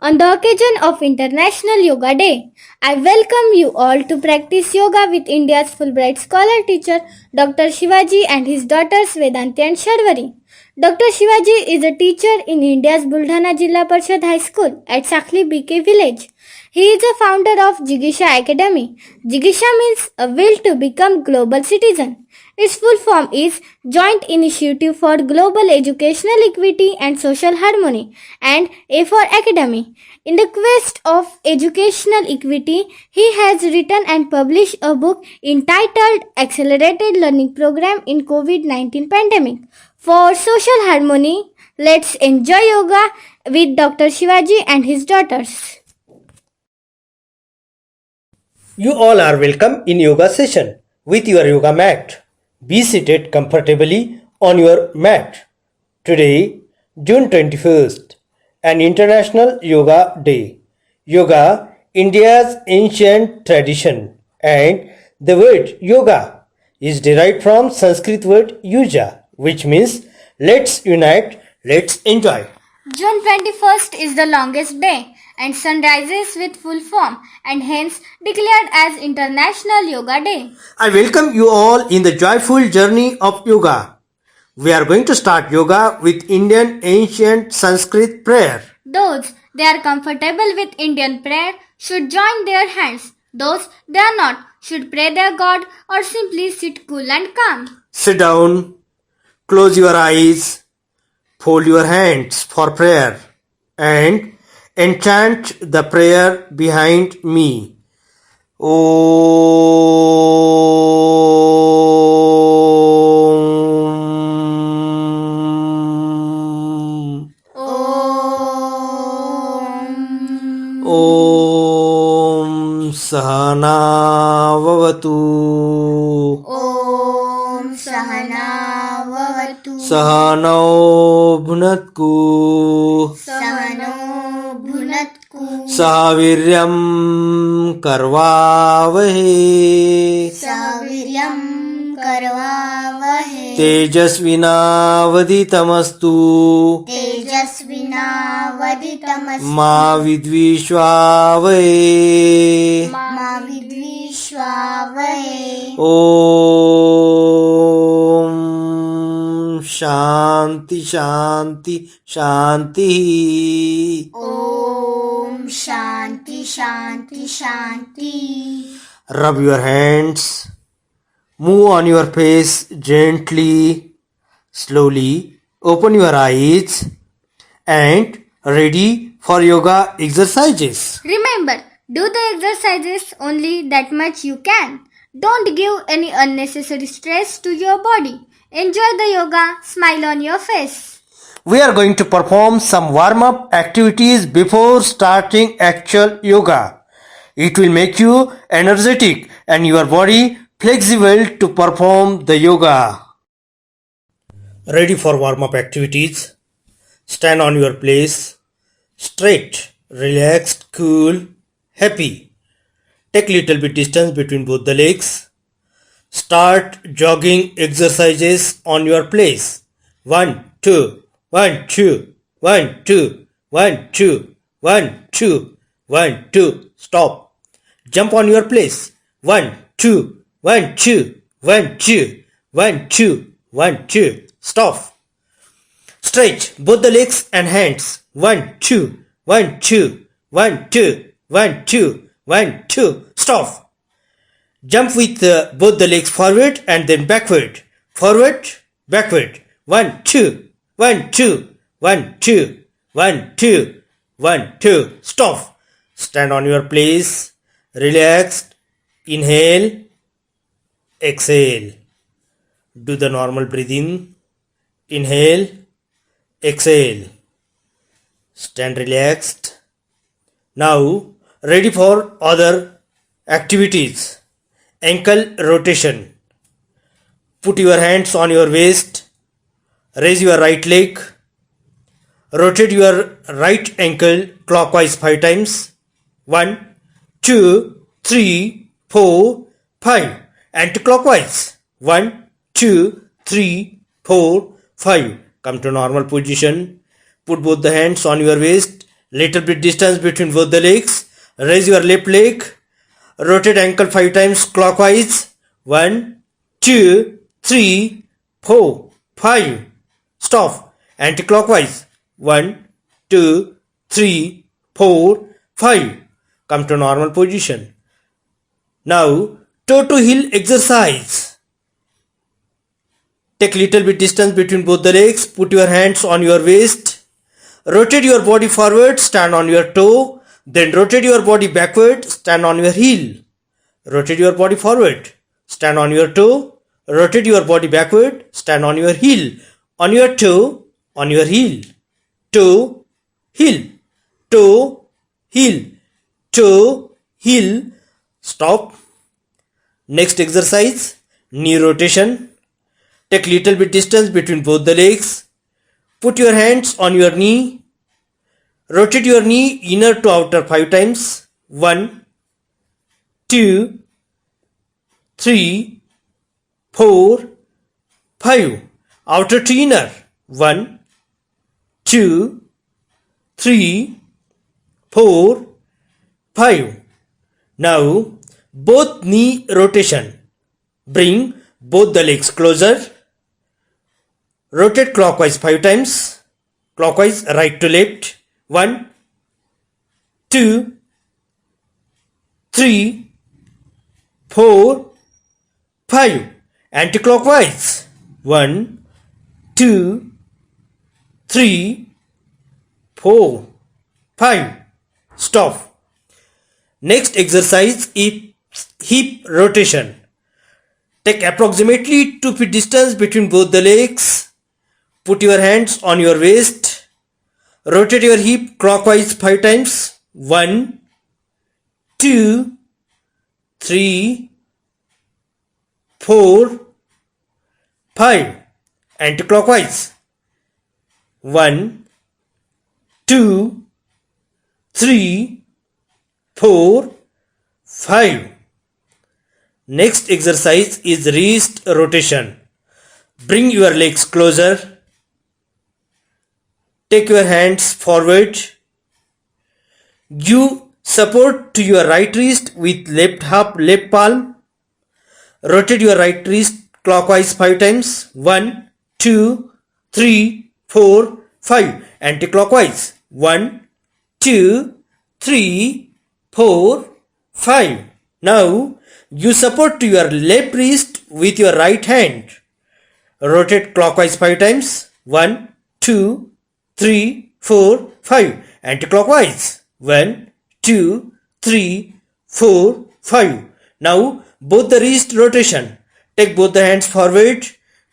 On the occasion of International Yoga Day, I welcome you all to practice yoga with India's Fulbright Scholar teacher Dr. Shivaji and his daughters Vedanti and Shadvari. Dr. Shivaji is a teacher in India's Buldhana Jilla Parishad High School at Sakli BK village. He is a founder of Jigisha Academy. Jigisha means a will to become global citizen. Its full form is Joint Initiative for Global Educational Equity and Social Harmony, and A for Academy. In the quest of educational equity, he has written and published a book entitled Accelerated Learning Program in COVID-19 Pandemic. For social harmony, let's enjoy yoga with Dr. Shivaji and his daughters. You all are welcome in yoga session with your yoga mat. Be seated comfortably on your mat. Today, June 21st, an International Yoga Day. Yoga, India's ancient tradition, and the word yoga is derived from Sanskrit word yuja, which means let's unite, let's enjoy. June 21st is the longest day and sun rises with full form and hence declared as International Yoga Day. I welcome you all in the joyful journey of yoga. We are going to start yoga with Indian ancient Sanskrit prayer. Those they are comfortable with Indian prayer should join their hands. Those they are not should pray their God or simply sit cool and calm. Sit down, close your eyes, fold your hands for prayer, and enchant the prayer behind me. Om Sahana Vavatu. Om Sahana Vavatu. Sahano Bhunatku. Sahano Bhunatku. Sahaviryam Karvavahe. Saviryam Karvavahe. Tejasvinavaditamastu. Tejasvinavaditamastu. Ma vidvishvavahe. Ma vidvishvavahe. Om Shanti Shanti Shanti. Om Shanti Shanti Shanti. Rub your hands. Move on your face gently, slowly. Open your eyes and ready for yoga exercises. Remember, do the exercises only that much you can. Don't give any unnecessary stress to your body. Enjoy the yoga, smile on your face. We are going to perform some warm-up activities before starting actual yoga. It will make you energetic and your body flexible to perform the yoga. Ready for warm-up activities? Stand on your place. Straight, relaxed, cool, happy. Take little bit distance between both the legs. Start jogging exercises on your place. 1, 2, 1, 2, 1, 2, 1, 2, 1, 2, 1, 2. Stop. Jump on your place. 1, 2, 1, 2, 1, 2, 1, 2, 1, 2. Stop. Stretch both the legs and hands. 1, 2, 1, 2, 1, 2, 1, 2, 1, 2. Stop. Jump with both the legs forward and then backward. Forward, backward. 1, 2, 1, 2, 1, 2, 1, 2, 1, 2. Stop. Stand on your place. Relaxed. Inhale. Exhale. Do the normal breathing. Inhale. Exhale. Stand relaxed. Now, ready for other activities. Ankle rotation. Put your hands on your waist. Raise your right leg. Rotate your right ankle clockwise 5 times. 1, 2, 3, 4, 5. Anti-clockwise. 1, 2, 3, 4, 5. Come to normal position. Put both the hands on your waist Little bit distance between both the legs. Raise your left leg. Rotate ankle 5 times clockwise. 1, 2, 3, 4, 5. Stop. Anti-clockwise. 1, 2, 3, 4, 5. Come to normal position. Now, toe to heel exercise. Take little bit distance between both the legs. Put your hands on your waist. Rotate your body forward, stand on your toe. Then rotate your body backward, stand on your heel. Rotate your body forward, stand on your toe. Rotate your body backward, stand on your heel. On your toe, on your heel. Toe, heel. Toe, heel. Toe, heel. Stop. Next exercise, knee rotation. Take little bit distance between both the legs. Put your hands on your knee. Rotate your knee inner to outer 5 times. 1, 2, 3, 4, 5. Outer to inner. 1, 2, 3, 4, 5. Now both knee rotation. Bring both the legs closer. Rotate clockwise 5 times. Clockwise right to left. 1, 2, 3, 4, 5. Anti-clockwise. 1, 2, 3, 4, 5. Stop. Next exercise is hip rotation. Take approximately 2 feet distance between both the legs. Put your hands on your waist. Rotate your hip clockwise 5 times. 1, 2, 3, 4, 5. Anti-clockwise. 1, 2, 3, 4, 5. Next exercise is wrist rotation. Bring your legs closer. Take your hands forward. Give support to your right wrist with left palm. Rotate your right wrist clockwise 5 times. 1, 2, 3, 4, 5. Anti-clockwise. 1, 2, 3, 4, 5. Now you support to your left wrist with your right hand. Rotate clockwise 5 times. 1, 2, 3, 4, 5. Anti-clockwise. 1, 2, 3, 4, 5. Now both the wrist rotation. Take both the hands forward.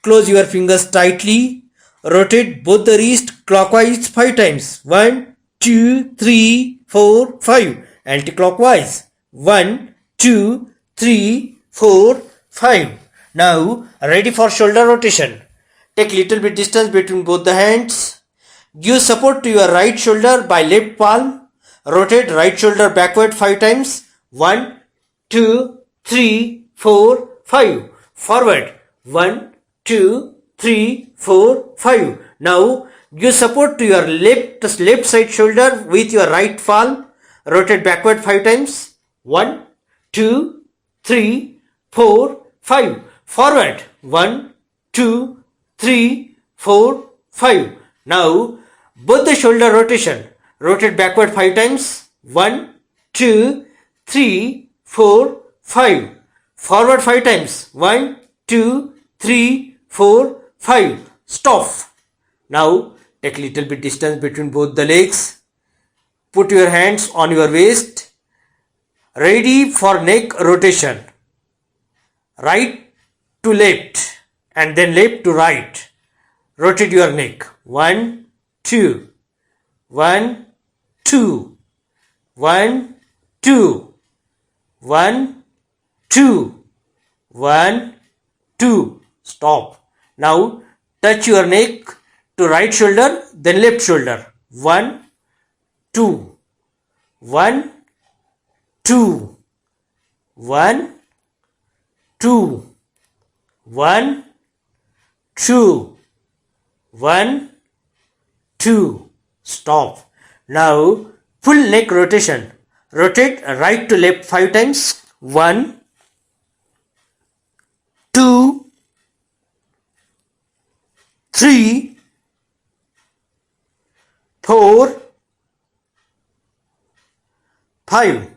Close your fingers tightly. Rotate both the wrist clockwise 5 times. 1, 2, 3, 4, 5. Anti-clockwise. 1, 2, 3, 4, 5. Now ready for shoulder rotation. Take little bit distance between both the hands. Give support to your right shoulder by left palm. Rotate right shoulder backward 5 times. 1, 2, 3, 4, 5. Forward. 1, 2, 3, 4, 5. Now give support to your left side shoulder with your right palm. Rotate backward 5 times. 1, 2, 3, 4, 5. Forward. 1, 2, 3, 4, 5. Now both the shoulder rotation. Rotate backward 5 times. 1, 2, 3, 4, 5. Forward 5 times. 1, 2, 3, 4, 5. Stop. Now take little bit distance between both the legs. Put your hands on your waist. Ready for neck rotation. Right to left and then left to right. Rotate your neck. 1, 2. 1, 2. 1, 2. 1, 2. 1, 2. Stop. Now touch your neck to right shoulder, then left shoulder. 1, 2. 1, 2. 1, 2. 1, 2. 1, 2. Stop. Now Full neck rotation. Rotate right to left 5 times. 1, 2, 3, 4, 5.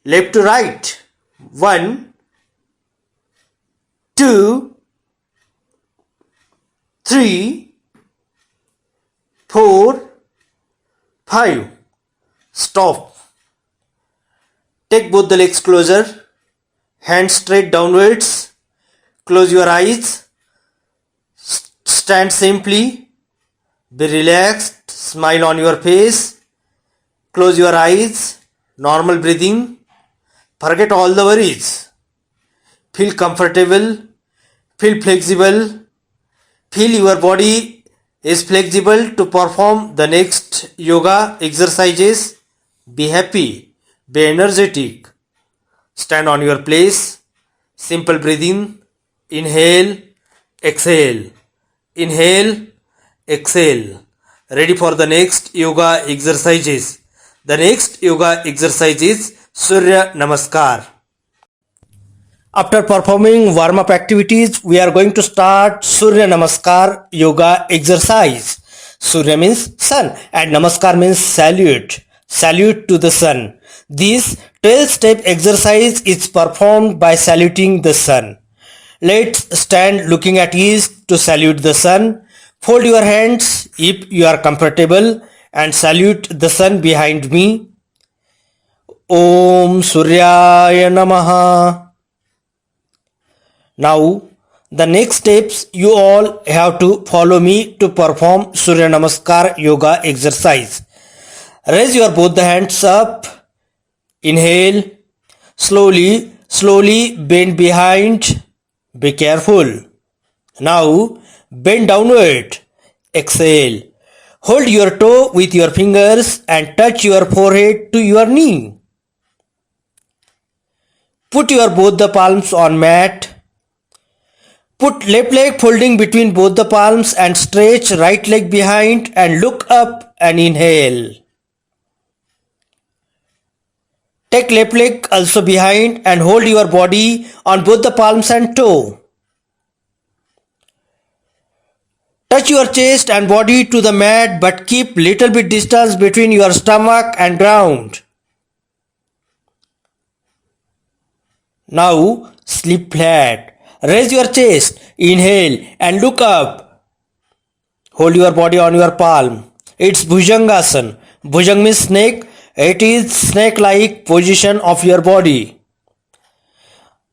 Left to right. 1, 2, 3, 4, 5. Stop. Take both the legs closer. Hands straight downwards. Close your eyes. Stand simply. Be relaxed. Smile on your face. Close your eyes. Normal breathing. Forget all the worries. Feel comfortable. Feel flexible. Feel your body is flexible to perform the next yoga exercises. Be happy. Be energetic. Stand on your place. Simple breathing. Inhale. Exhale. Inhale. Exhale. Ready for the next yoga exercises. The next yoga exercise is Surya Namaskar. After performing warm-up activities, we are going to start Surya Namaskar yoga exercise. Surya means sun and Namaskar means salute. Salute to the sun. This 12-step exercise is performed by saluting the sun. Let's stand looking at east to salute the sun. Fold your hands if you are comfortable and salute the sun behind me. Om Suryaya Namaha. Now, the next steps you all have to follow me to perform Surya Namaskar yoga exercise. Raise your both the hands up. Inhale. Slowly bend behind. Be careful. Now, bend downward. Exhale. Hold your toe with your fingers and touch your forehead to your knee. Put your both the palms on mat. Put left leg folding between both the palms and stretch right leg behind and look up and inhale. Take left leg also behind and hold your body on both the palms and toe. Touch your chest and body to the mat but keep little bit distance between your stomach and ground. Now sleep flat. Raise your chest, inhale and look up. Hold your body on your palm. It's Bhujangasana. Bhujang means snake. It is snake-like position of your body.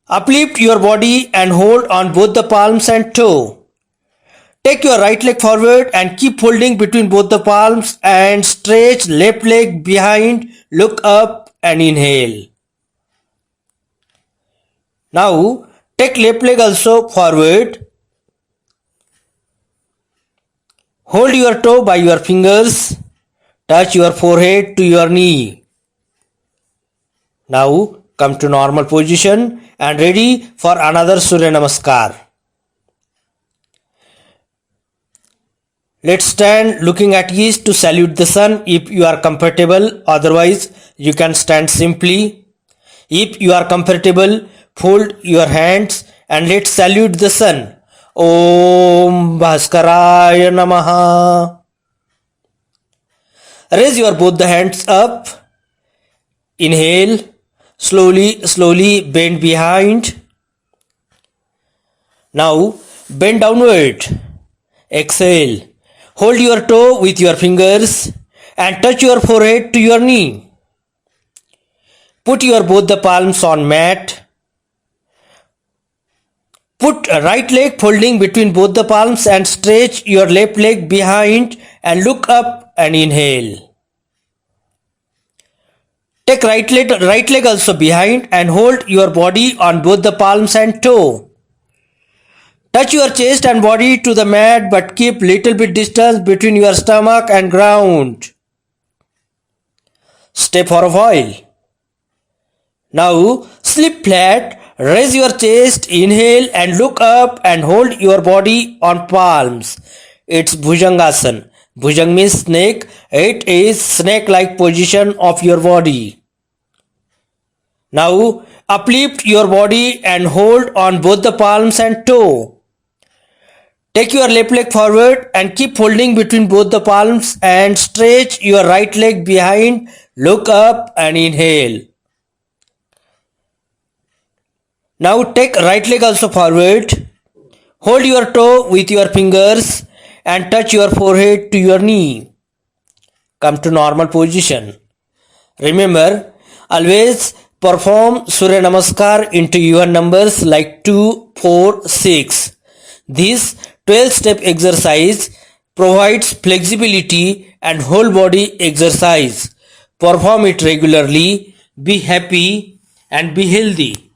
Uplift your body and hold on both the palms and toe. Take your right leg forward and keep holding between both the palms and stretch left leg behind. Look up and inhale. Now, take left leg also forward. Hold your toe by your fingers. Touch your forehead to your knee. Now come to normal position and ready for another Surya Namaskar. Let's stand looking at east to salute the sun if you are comfortable. Otherwise, you can stand simply. If you are comfortable, fold your hands and let's salute the sun. Om Bhaskaraya Namaha. Raise your both the hands up. Inhale. Slowly bend behind. Now bend downward. Exhale. Hold your toe with your fingers and touch your forehead to your knee. Put your both the palms on mat. Put right leg folding between both the palms and stretch your left leg behind and look up and inhale. Take right leg also behind and hold your body on both the palms and toe. Touch your chest and body to the mat but keep little bit distance between your stomach and ground. Stay for a while. Now sleep flat. Raise your chest, inhale and look up and hold your body on palms. It's Bhujangasana. Bhujang means snake. It is snake-like position of your body. Now uplift your body and hold on both the palms and toe. Take your left leg forward and keep holding between both the palms and stretch your right leg behind. Look up and inhale. Now take right leg also forward. Hold your toe with your fingers and touch your forehead to your knee. Come to normal position. Remember, always perform Surya Namaskar into even numbers like 2, 4, 6. This 12-step exercise provides flexibility and whole body exercise. Perform it regularly, be happy and be healthy.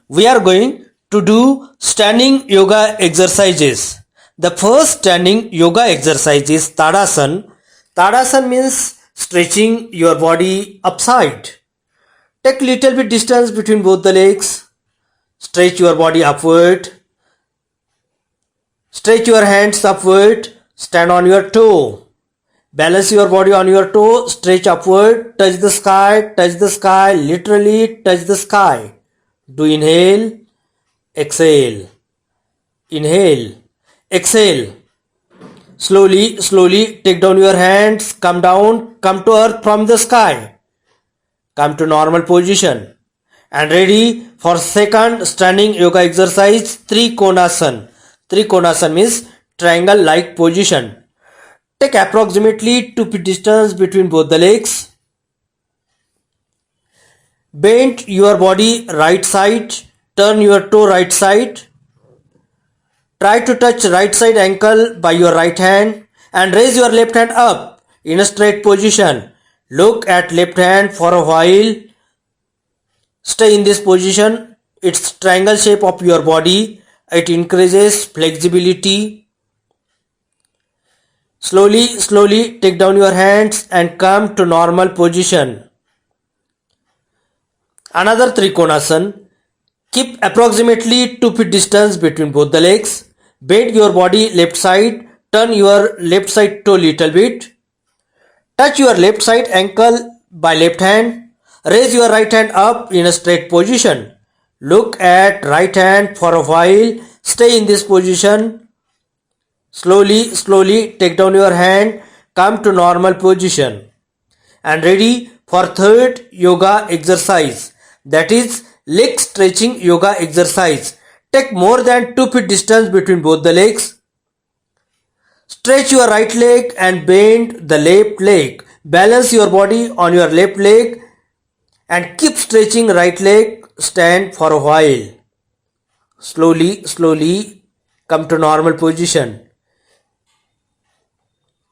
We are going to do standing yoga exercises. The first standing yoga exercise is Tadasana. Tadasana means stretching your body upside. Take little bit distance between both the legs. Stretch your body upward. Stretch your hands upward. Stand on your toe. Balance your body on your toe. Stretch upward. Touch the sky. Literally touch the sky. Do inhale. Exhale. Inhale. Exhale. Slowly take down your hands. Come down. Come to earth from the sky. Come to normal position. And ready for second standing yoga exercise, Trikonasana. Trikonasana means triangle like position. Take approximately 2 feet distance between both the legs. Bend your body right side. Turn your toe right side. Try to touch right side ankle by your right hand and raise your left hand up in a straight position. Look at left hand for a while. Stay in this position. It's triangle shape of your body. It increases flexibility. Slowly take down your hands and come to normal position. Another Trikonasana. Keep approximately 2 feet distance between both the legs. Bend your body left side. Turn your left side toe little bit. Touch your left side ankle by left hand. Raise your right hand up in a straight position. Look at right hand for a while. Stay in this position. Slowly take down your hand. Come to normal position. And ready for third yoga exercise. That is leg stretching yoga exercise. Take more than 2 feet distance between both the legs. Stretch your right leg and bend the left leg. Balance your body on your left leg and keep stretching right leg. Stand for a while. Slowly come to normal position.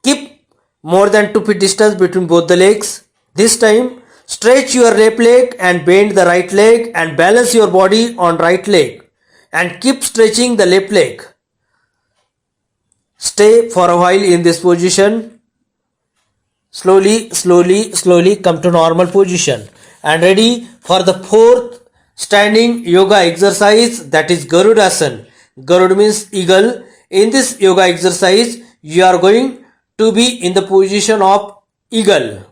Keep more than 2 feet distance between both the legs. This time stretch your left leg and bend the right leg and balance your body on right leg and keep stretching the left leg. Stay for a while in this position. Slowly come to normal position and ready for the fourth standing yoga exercise, that is Garudasana. Garud means eagle. In this yoga exercise you are going to be in the position of eagle.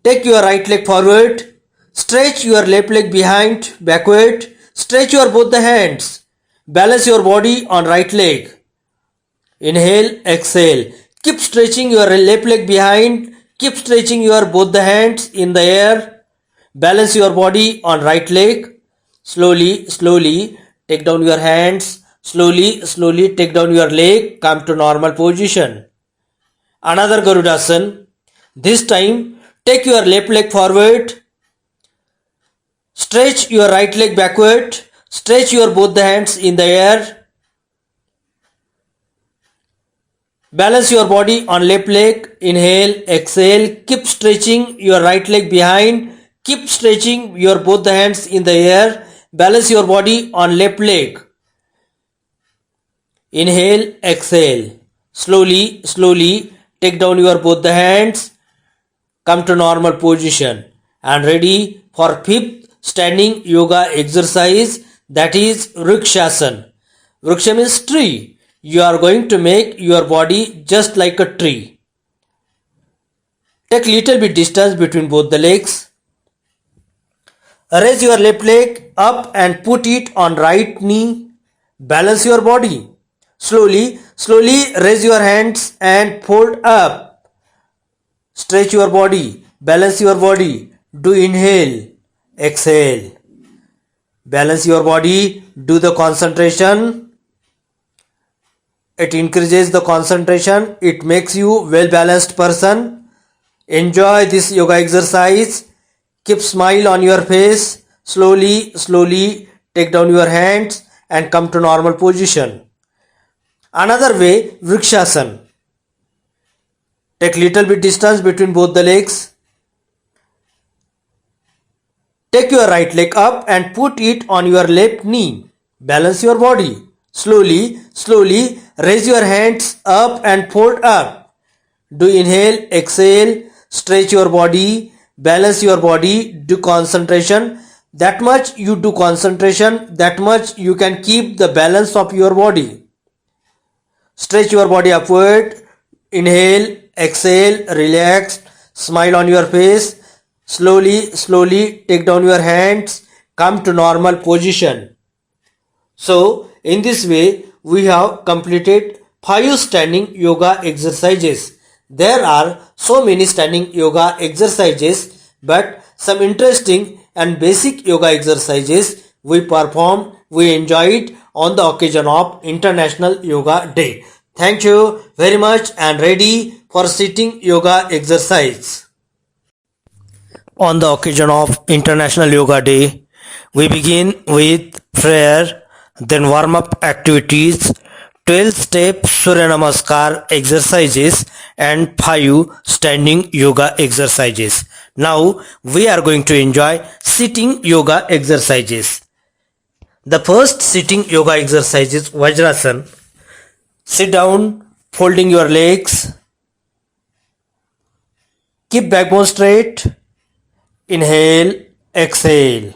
Take your right leg forward. Stretch your left leg behind, backward. Stretch your both the hands. Balance your body on right leg. Inhale, exhale. Keep stretching your left leg behind. Keep stretching your both the hands in the air. Balance your body on right leg. Slowly take down your hands. Slowly take down your leg. Come to normal position. Another Garudasana. This time take your left leg forward. Stretch your right leg backward. Stretch your both the hands in the air. Balance your body on left leg. Inhale, exhale. Keep stretching your right leg behind. Keep stretching your both the hands in the air. Balance your body on left leg. Inhale, exhale. Slowly take down your both the hands. Come to normal position and ready for fifth standing yoga exercise, that is Vrikshasana. Vriksha means tree. you are going to make your body just like a tree. Take little bit distance between both the legs. Raise your left leg up and put it on right knee. Balance your body. Slowly raise your hands and fold up. Stretch your body. Balance your body. Do inhale. Exhale. Balance your body. Do the concentration. It increases the concentration. It makes you well balanced person. Enjoy this yoga exercise. Keep smile on your face. Slowly take down your hands and come to normal position. Another way, Vrikshasana. Take little bit distance between both the legs. Take your right leg up and put it on your left knee. Balance your body. Slowly raise your hands up and fold up. Do inhale, exhale, stretch your body, balance your body, do concentration. That much you do concentration, that much you can keep the balance of your body. Stretch your body upward. Inhale, exhale, relax, smile on your face. Slowly take down your hands, come to normal position. So, in this way, we have completed 5 standing yoga exercises. There are so many standing yoga exercises, but some interesting and basic yoga exercises we enjoyed on the occasion of International Yoga Day. Thank you very much and ready for sitting yoga exercise. On the occasion of International Yoga Day, we begin with prayer, then warm-up activities, 12-step Surya Namaskar exercises and 5 standing yoga exercises. Now we are going to enjoy sitting yoga exercises. The first sitting yoga exercise is Vajrasana. Sit down, folding your legs. Keep backbone straight. Inhale, exhale.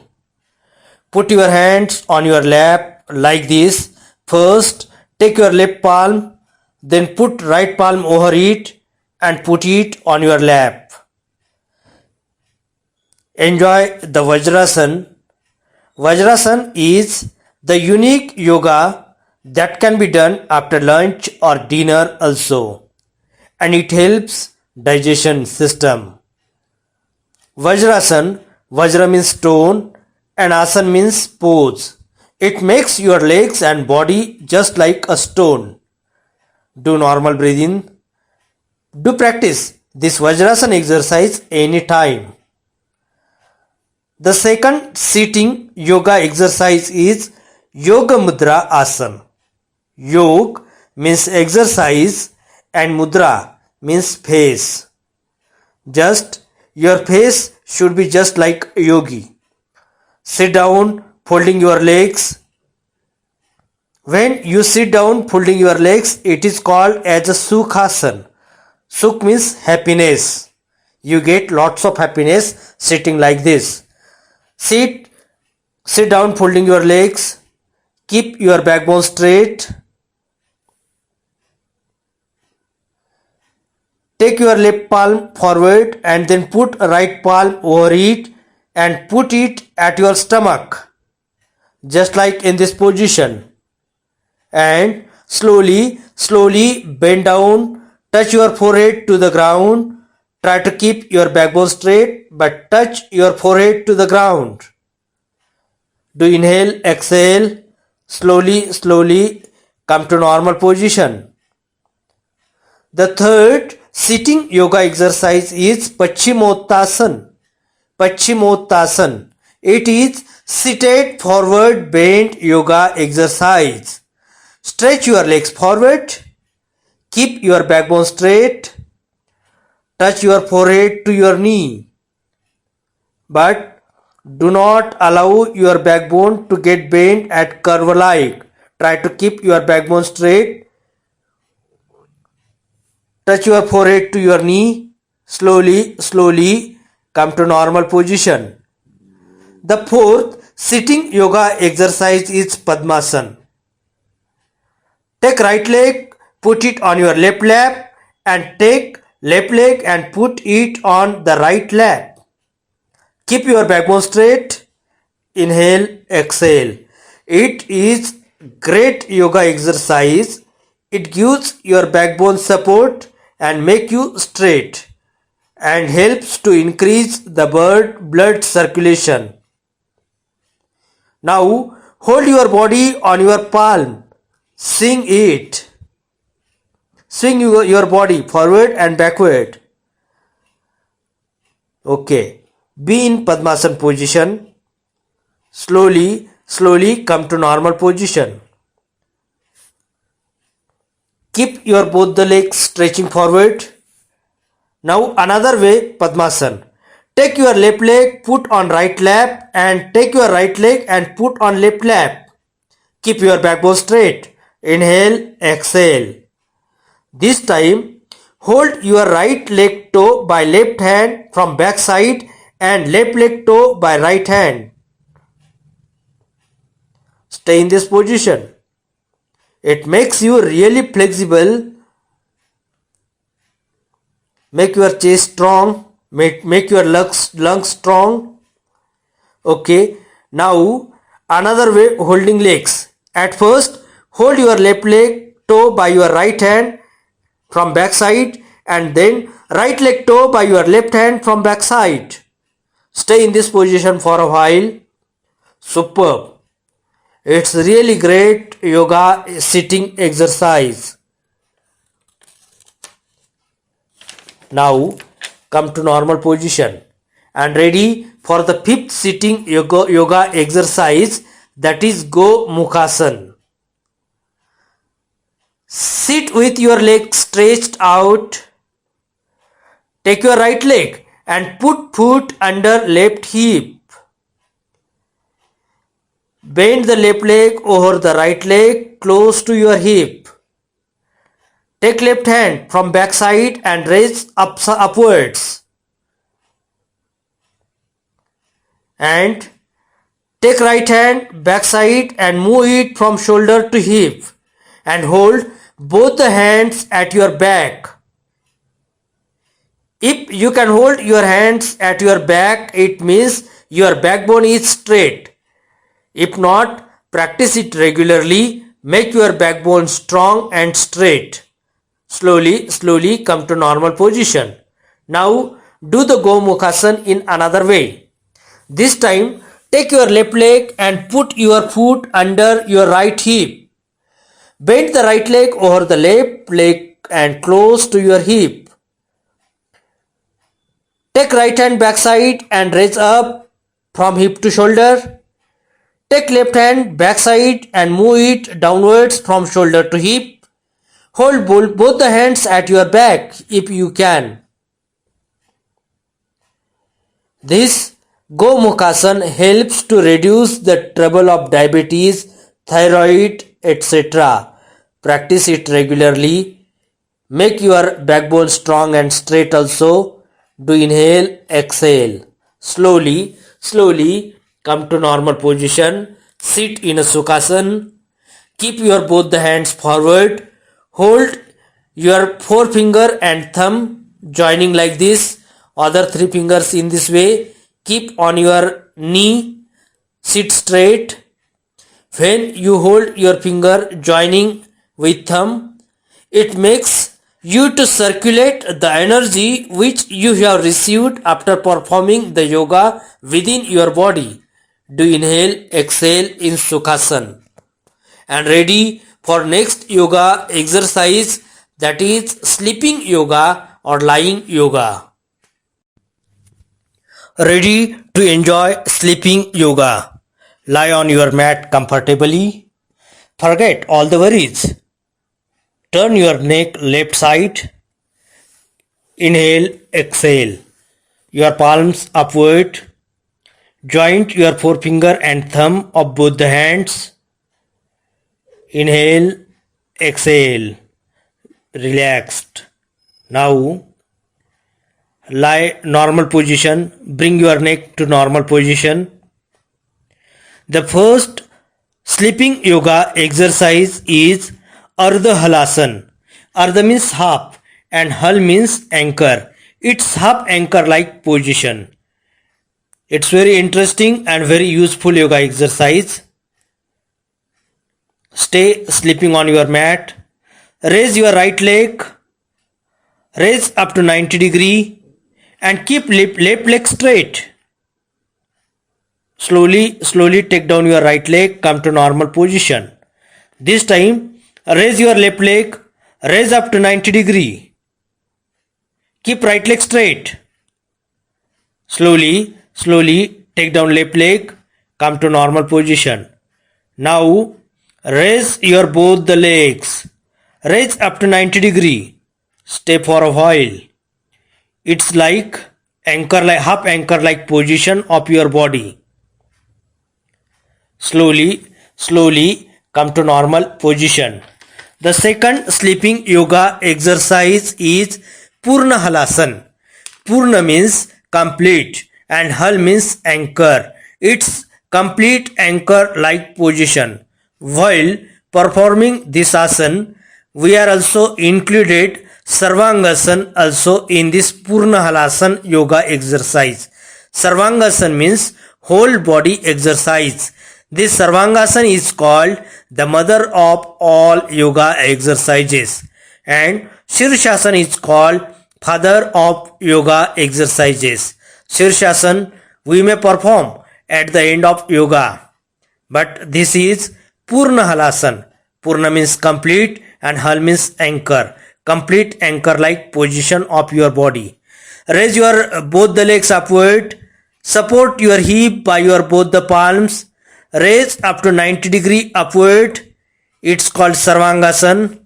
Put your hands on your lap like this. First, take your left palm, then put right palm over it and put it on your lap. Enjoy the Vajrasana. Vajrasana is the unique yoga that can be done after lunch or dinner also, and it helps digestion system. Vajrasana, Vajra means stone and Asana means pose. It makes your legs and body just like a stone. Do normal breathing. Do practice this Vajrasana exercise anytime. The second sitting yoga exercise is Yoga Mudra Asana. Yoga means exercise and Mudra means face. Just your face should be just like a yogi. Sit down, folding your legs. When you sit down folding your legs, it is called as a Sukhasana. Sukh means happiness. You get lots of happiness sitting like this. Sit down folding your legs. Keep your backbone straight. Take your left palm forward and then put right palm over it and put it at your stomach, just like in this position. And slowly bend down, touch your forehead to the ground. Try to keep your backbone straight, but touch your forehead to the ground. Do inhale, exhale, slowly come to normal position. The third sitting yoga exercise is Paschimottanasana. Paschimottanasana. It is seated forward bend yoga exercise. Stretch your legs forward. Keep your backbone straight. Touch your forehead to your knee. But do not allow your backbone to get bent at curve-like. Try to keep your backbone straight. Touch your forehead to your knee. Slowly come to normal position. The fourth sitting yoga exercise is Padmasana. Take right leg, put it on your left lap, and take left leg and put it on the right lap. Keep your backbone straight. Inhale, exhale. It is great yoga exercise. It gives your backbone support and make you straight and helps to increase the blood circulation. Now hold your body on your palm. Swing it. Swing your body forward and backward. Okay. Be in Padmasana position. Slowly come to normal position. Keep your both the legs stretching forward. Now another way, Padmasana. Take your left leg, put on right lap, and take your right leg and put on left lap. Keep your backbone straight. Inhale, exhale. This time, hold your right leg toe by left hand from back side and left leg toe by right hand. Stay in this position. It makes you really flexible. Make your chest strong. Make your lungs strong. Okay. Now another way, holding legs. At first, hold your left leg toe by your right hand from back side and then right leg toe by your left hand from back side. Stay in this position for a while. Superb. It's really great yoga sitting exercise. Now come to normal position and ready for the fifth sitting yoga exercise, that is Go Mukhasana. Sit with your legs stretched out. Take your right leg and put foot under left hip. Bend the left leg over the right leg close to your hip. Take left hand from back side and raise upwards. And take right hand back side and move it from shoulder to hip. And hold both the hands at your back. If you can hold your hands at your back, it means your backbone is straight. If not, practice it regularly. Make your backbone strong and straight. Slowly come to normal position. Now do the Go Mukhasana in another way. This time take your left leg and put your foot under your right hip. Bend the right leg over the left leg and close to your hip. Take right hand back side and raise up from hip to shoulder. Take left hand back side and move it downwards from shoulder to hip. Hold both the hands at your back if you can. This Go Mukhasana helps to reduce the trouble of diabetes, thyroid, etc. Practice it regularly. Make your backbone strong and straight also. Do inhale, exhale. Slowly come to normal position. Sit in a Sukhasana. Keep your both the hands forward. Hold your forefinger and thumb joining like this. Other three fingers in this way. Keep on your knee. Sit straight. When you hold your finger joining with thumb, it makes you to circulate the energy which you have received after performing the yoga within your body. Do inhale, exhale in Sukhasana. And ready for next yoga exercise, that is sleeping yoga or lying yoga. Ready to enjoy sleeping yoga. Lie on your mat comfortably. Forget all the worries. Turn your neck left side. Inhale, exhale. Your palms upward. Joint your forefinger and thumb of both the hands. Inhale, exhale. Relaxed. Now lie normal position. Bring your neck to normal position. The first sleeping yoga exercise is Ardha Halasan. Ardha means half and Hal means anchor. It's half anchor like position. It's very interesting and very useful yoga exercise. Stay sleeping on your mat. Raise your right leg. Raise up to 90 degree and keep left leg straight. Slowly take down your right leg, come to normal position. This time, raise your left leg, raise up to 90 degree. Keep right leg straight. Slowly take down left leg, come to normal position. Now, raise your both the legs. Raise up to 90 degree. Stay for a while. It's like half anchor like position of your body. Slowly come to normal position. The second sleeping yoga exercise is Purna Halasan. Purna means complete and Hal means anchor. It's complete anchor like position. While performing this asana, we are also included Sarvangasana also in this Purna Halasan yoga exercise. Sarvangasana means whole body exercise. This Sarvangasana is called the mother of all yoga exercises, and Shirshasana is called father of yoga exercises. Shirshasana we may perform at the end of yoga, but this is Purna Halasana. Purna means complete and Hal means anchor. Complete anchor like position of your body. Raise your both the legs upward. Support your hip by your both the palms. Raise up to 90 degree upward. It's called Sarvangasana.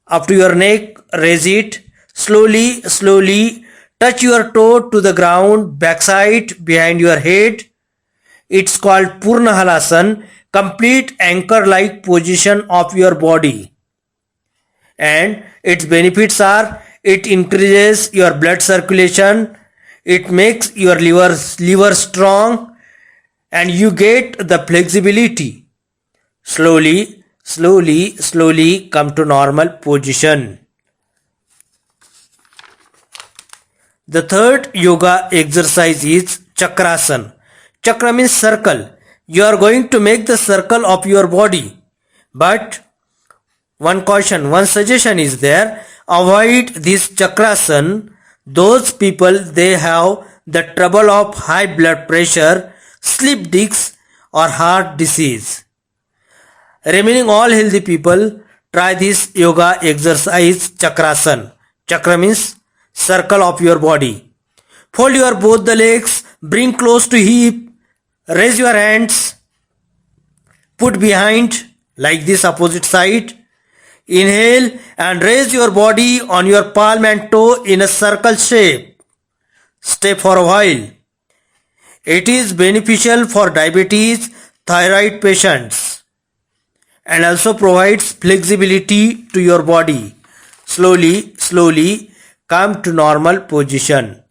Up to your neck, raise it. Slowly touch your toe to the ground, backside behind your head. It's called Purna Halasana, complete anchor like position of your body. And its benefits are it increases your blood circulation, it makes your liver strong, and you get the flexibility. Slowly come to normal position. The third yoga exercise is Chakrasana. Chakra means circle. You are going to make the circle of your body. But one caution, one suggestion is there. Avoid this Chakrasana. Those people, they have the trouble of high blood pressure, slip discs or heart disease. Remaining all healthy people, try this yoga exercise Chakrasana. Chakra means circle of your body. Fold your both the legs, bring close to hip, raise your hands, put behind like this opposite side. Inhale and raise your body on your palm and toe in a circle shape. Stay for a while. It is beneficial for diabetes, thyroid patients, and also provides flexibility to your body. Slowly come to normal position.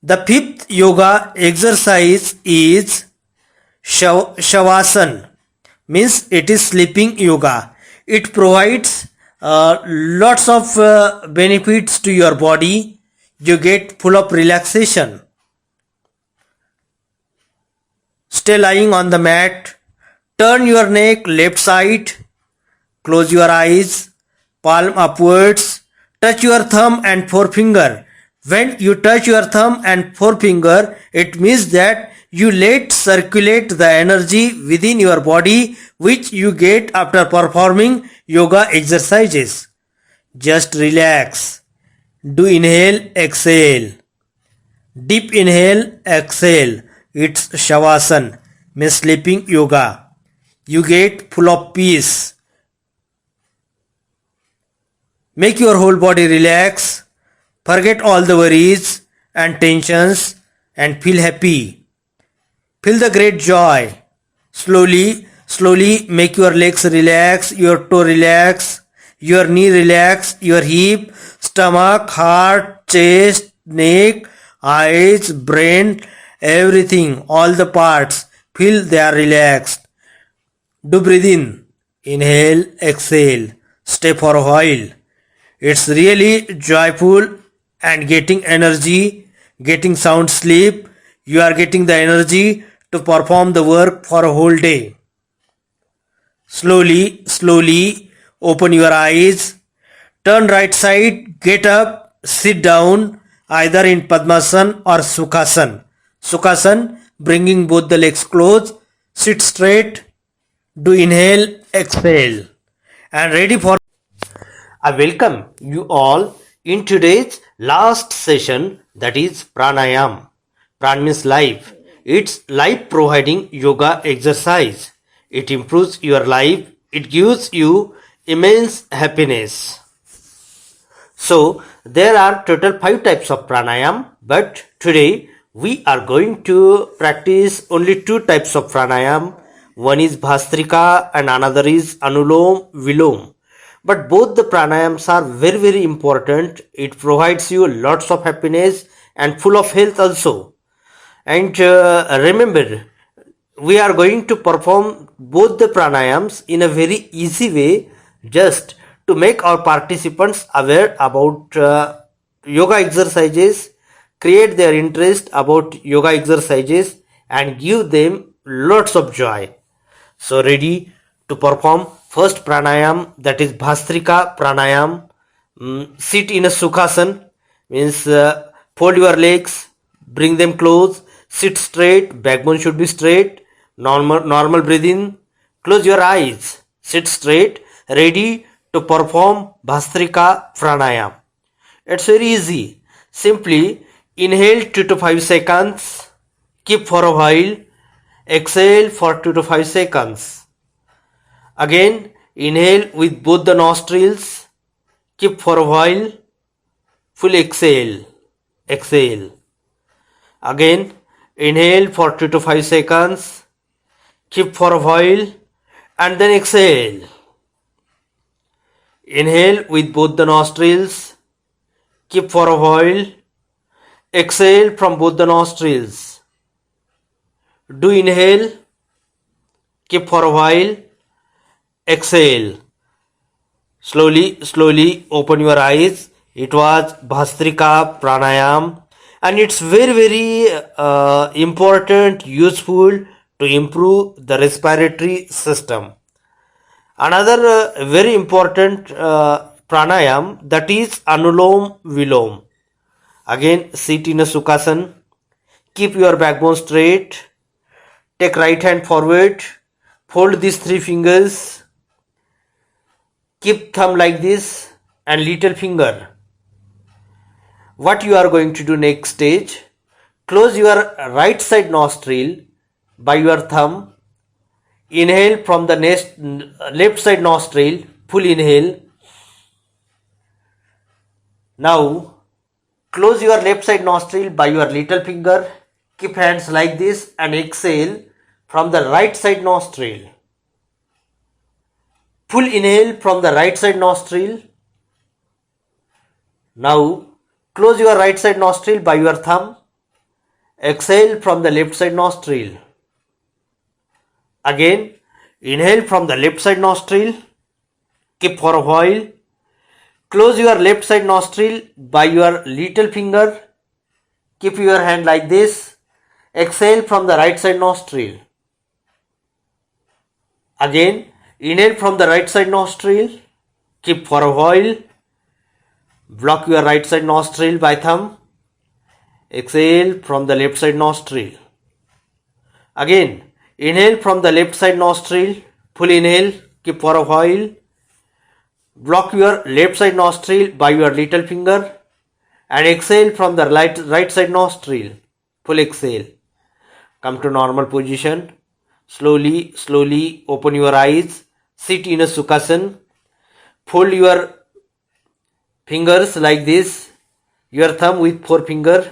The fifth yoga exercise is Shavasana, means it is sleeping yoga. It provides lots of benefits to your body. You get full of relaxation. Stay lying on the mat. Turn your neck left side. Close your eyes. Palm upwards. Touch your thumb and forefinger. When you touch your thumb and forefinger, it means that you let circulate the energy within your body which you get after performing yoga exercises. Just relax. Do inhale, exhale. Deep inhale, exhale. It's Shavasana, means sleeping yoga. You get full of peace. Make your whole body relax. Forget all the worries and tensions and feel happy. Feel the great joy. Slowly make your legs relax, your toe relax, your knee relax, your hip, stomach, heart, chest, neck, eyes, brain, everything, all the parts. Feel they are relaxed. Do breathe in Inhale, exhale. Stay for a while. It's really joyful and getting energy, getting sound sleep. You are getting the energy to perform the work for a whole day. Slowly open your eyes. Turn right side, get up, sit down either in Padmasana or Sukhasana. Sukhasana, bringing both the legs close. Sit straight. Do inhale, exhale. And ready for. I welcome you all in today's last session, that is pranayam. Pran means life. It's life providing yoga exercise. It improves your life. It gives you immense happiness. So there are total 5 types of pranayam, but today we are going to practice only 2 types of pranayam. One is Bhastrika and another is Anulom Vilom. But both the pranayams are very important. It provides you lots of happiness and full of health also. And remember, we are going to perform both the pranayams in a very easy way, just to make our participants aware about yoga exercises, create their interest about yoga exercises, and give them lots of joy. So ready to perform first pranayam, that is Bhastrika pranayam. Sit in a Sukhasana, means fold your legs, bring them close, sit straight, backbone should be straight, normal breathing, close your eyes, sit straight, ready to perform Bhastrika pranayam. It's very easy. Simply inhale 2 to 5 seconds, keep for a while, exhale for 2 to 5 seconds. Again, inhale with both the nostrils, keep for a while, full exhale, exhale. Again, inhale for 2 to 5 seconds, keep for a while, and then exhale. Inhale with both the nostrils, keep for a while, exhale from both the nostrils. Do inhale, keep for a while, exhale. Slowly open your eyes. It was Bhastrika pranayam, and it's very important, useful to improve the respiratory system. Another very important pranayam, that is Anulom Vilom. Again, sit in a Sukhasana, keep your backbone straight, take right hand forward, fold these 3 fingers, keep thumb like this and little finger. What you are going to do next stage, close your right side nostril by your thumb, inhale from the left side nostril, full inhale. Now close your left side nostril by your little finger, keep hands like this and exhale from the right side nostril. Full inhale from the right side nostril. Now close your right side nostril by your thumb, exhale from the left side nostril. Again, inhale from the left side nostril, keep for a while, close your left side nostril by your little finger, keep your hand like this, exhale from the right side nostril. Again, inhale from the right side nostril, keep for a while, block your right side nostril by thumb, exhale from the left side nostril. Again, inhale from the left side nostril, full inhale, keep for a while, block your left side nostril by your little finger and exhale from the right side nostril, full exhale. Come to normal position. Slowly open your eyes, sit in a Sukhasana, fold your fingers like this, your thumb with 4 fingers,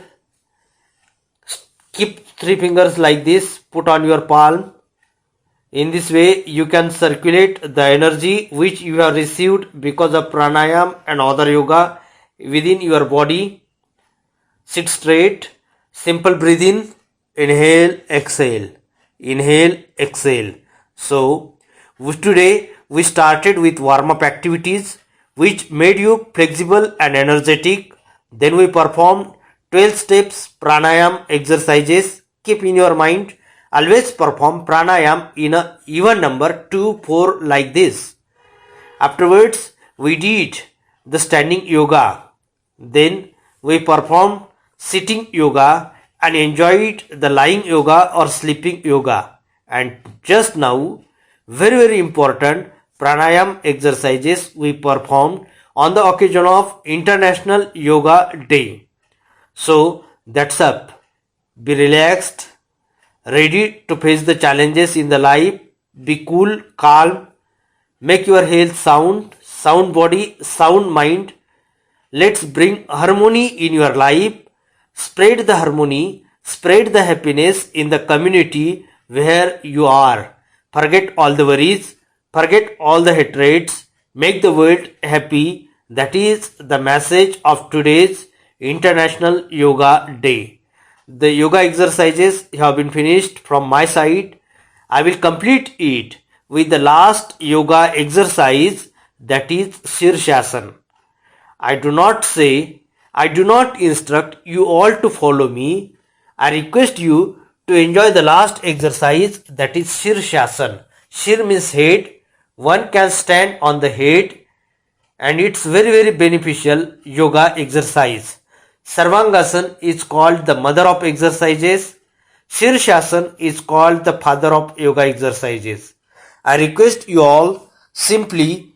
keep 3 fingers like this, put on your palm. In this way you can circulate the energy which you have received because of pranayam and other yoga within your body. Sit straight, simple breathing, inhale, exhale, inhale, exhale. So today we started with warm-up activities which made you flexible and energetic. Then we performed 12 steps pranayam exercises. Keep in your mind, always perform pranayam in a even number 2, 4 like this. Afterwards, we did the standing yoga. Then we performed sitting yoga and enjoyed the lying yoga or sleeping yoga. And just now, very important pranayam exercises we performed on the occasion of International Yoga Day. So that's up. Be relaxed, ready to face the challenges in the life. Be cool, calm, make your health sound, sound body, sound mind. Let's bring harmony in your life. Spread the harmony, spread the happiness in the community where you are. Forget all the worries, forget all the hatreds, make the world happy. That is the message of today's International Yoga Day. The yoga exercises have been finished from my side. I will complete it with the last yoga exercise, that is Shirshasana. I do not instruct you all to follow me. I request you to enjoy the last exercise, that is Shirshasana. Shir means head. One can stand on the head and it's very beneficial yoga exercise. Sarvangasana is called the mother of exercises. Shirshasana is called the father of yoga exercises. I request you all simply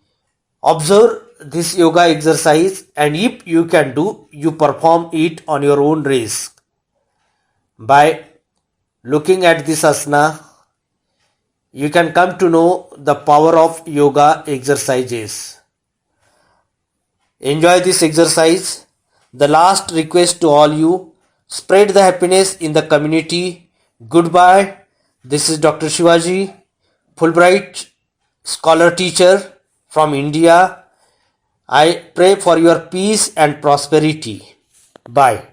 observe this yoga exercise, and if you can do, you perform it on your own risk. By looking at this asana, you can come to know the power of yoga exercises. Enjoy this exercise. The last request to all you, spread the happiness in the community. Goodbye. This is Dr. Shivaji, Fulbright scholar teacher from India. I pray for your peace and prosperity. Bye.